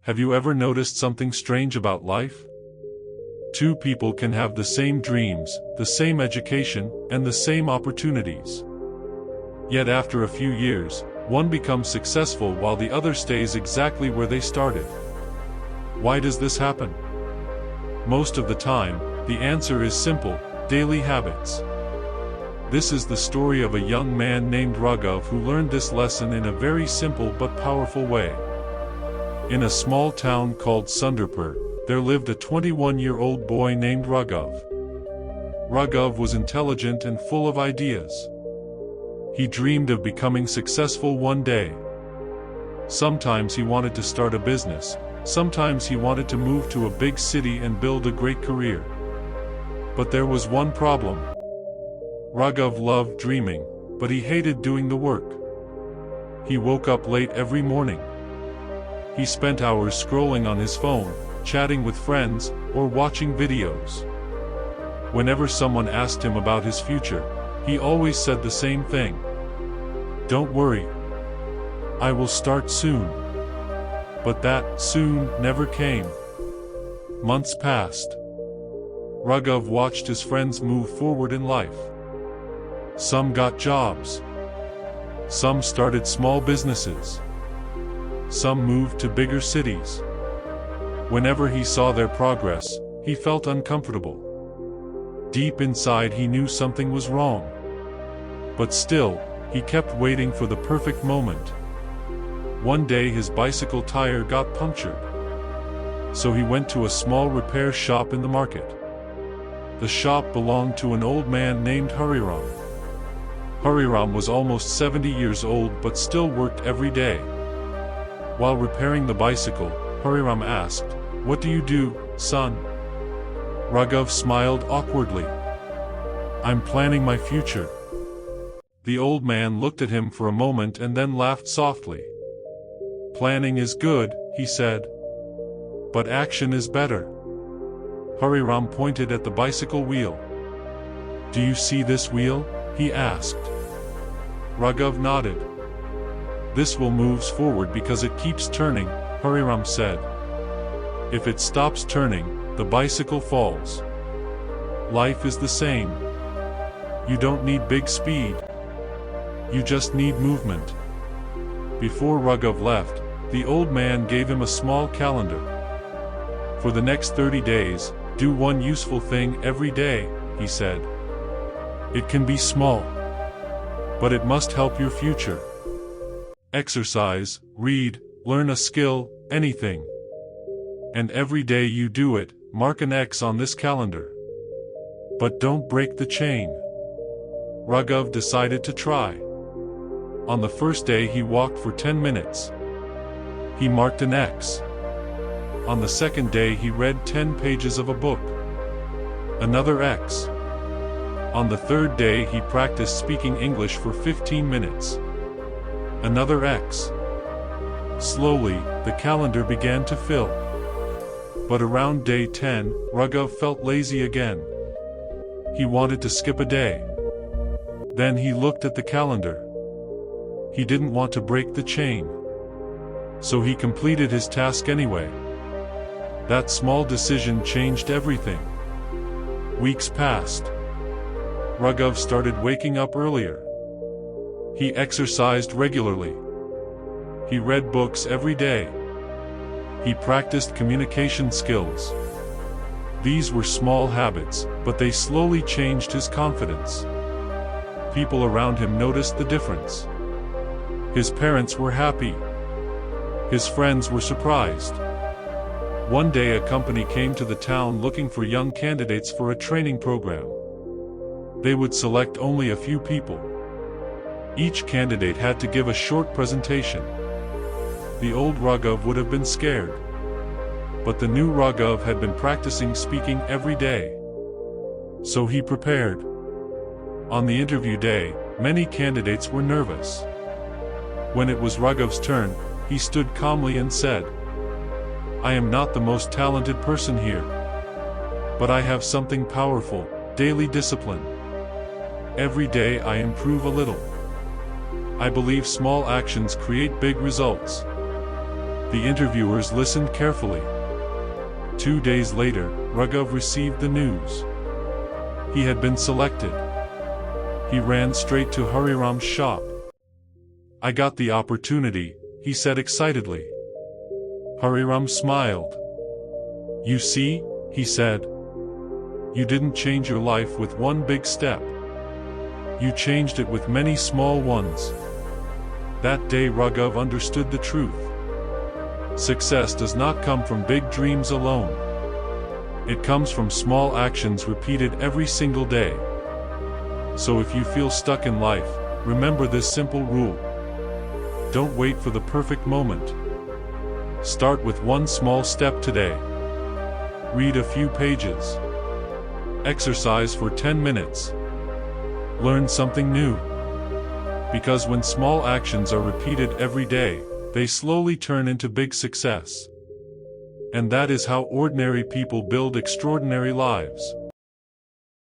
Have you ever noticed something strange about life? Two people can have the same dreams, the same education, and the same opportunities. Yet after a few years, one becomes successful while the other stays exactly where they started. Why does this happen? Most of the time, the answer is simple: daily habits. This is the story of a young man named Raghav who learned this lesson in a very simple but powerful way. In a small town called Sundarpur, there lived a 21-year-old boy named Raghav. Raghav was intelligent and full of ideas. He dreamed of becoming successful one day. Sometimes he wanted to start a business, sometimes he wanted to move to a big city and build a great career. But there was one problem. Raghav loved dreaming, but he hated doing the work. He woke up late every morning. He spent hours scrolling on his phone, chatting with friends, or watching videos. Whenever someone asked him about his future, he always said the same thing: "Don't worry. I will start soon." But that soon never came. Months passed. Raghav watched his friends move forward in life. Some got jobs. Some started small businesses. Some moved to bigger cities. Whenever he saw their progress, he felt uncomfortable. Deep inside he knew something was wrong. But still, he kept waiting for the perfect moment. One day his bicycle tire got punctured. So he went to a small repair shop in the market. The shop belonged to an old man named Hariram. Hariram was almost 70 years old but still worked every day. While repairing the bicycle, Hariram asked, "What do you do, son?" Raghav smiled awkwardly. "I'm planning my future." The old man looked at him for a moment and then laughed softly. "Planning is good," he said. "But action is better." Hariram pointed at the bicycle wheel. "Do you see this wheel?" he asked. Raghav nodded. "This wheel moves forward because it keeps turning," Hariram said. "If it stops turning, the bicycle falls." Life is the same. You don't need big speed. You just need movement. Before Raghav left, the old man gave him a small calendar. "For the next 30 days, do one useful thing every day," he said. "It can be small, but it must help your future. Exercise, read, learn a skill, anything. And every day you do it, mark an X on this calendar. But don't break the chain." Raghav decided to try. On the first day he walked for 10 minutes. He marked an X. On the second day he read 10 pages of a book. Another X. On the third day he practiced speaking English for 15 minutes. Another X. Slowly, the calendar began to fill. But around day 10, Raghav felt lazy again. He wanted to skip a day. Then he looked at the calendar. He didn't want to break the chain. So he completed his task anyway. That small decision changed everything. Weeks passed. Raghav started waking up earlier. He exercised regularly. He read books every day. He practiced communication skills. These were small habits, but they slowly changed his confidence. People around him noticed the difference. His parents were happy. His friends were surprised. One day a company came to the town looking for young candidates for a training program. They would select only a few people. Each candidate had to give a short presentation. The old Raghav would have been scared. But the new Raghav had been practicing speaking every day. So he prepared. On the interview day, many candidates were nervous. When it was Raghav's turn, he stood calmly and said, "I am not the most talented person here. But I have something powerful, daily discipline. Every day I improve a little. I believe small actions create big results. The interviewers listened carefully. 2 days later, Raghav received the news. He had been selected. He ran straight to Hariram's shop. "I got the opportunity," he said excitedly. Hariram smiled. "You see," he said, "you didn't change your life with one big step. You changed it with many small ones." That day Raghav understood the truth. Success does not come from big dreams alone. It comes from small actions repeated every single day. So if you feel stuck in life, remember this simple rule. Don't wait for the perfect moment. Start with one small step today. Read a few pages. Exercise for 10 minutes. Learn something new. Because when small actions are repeated every day, they slowly turn into big success. And that is how ordinary people build extraordinary lives.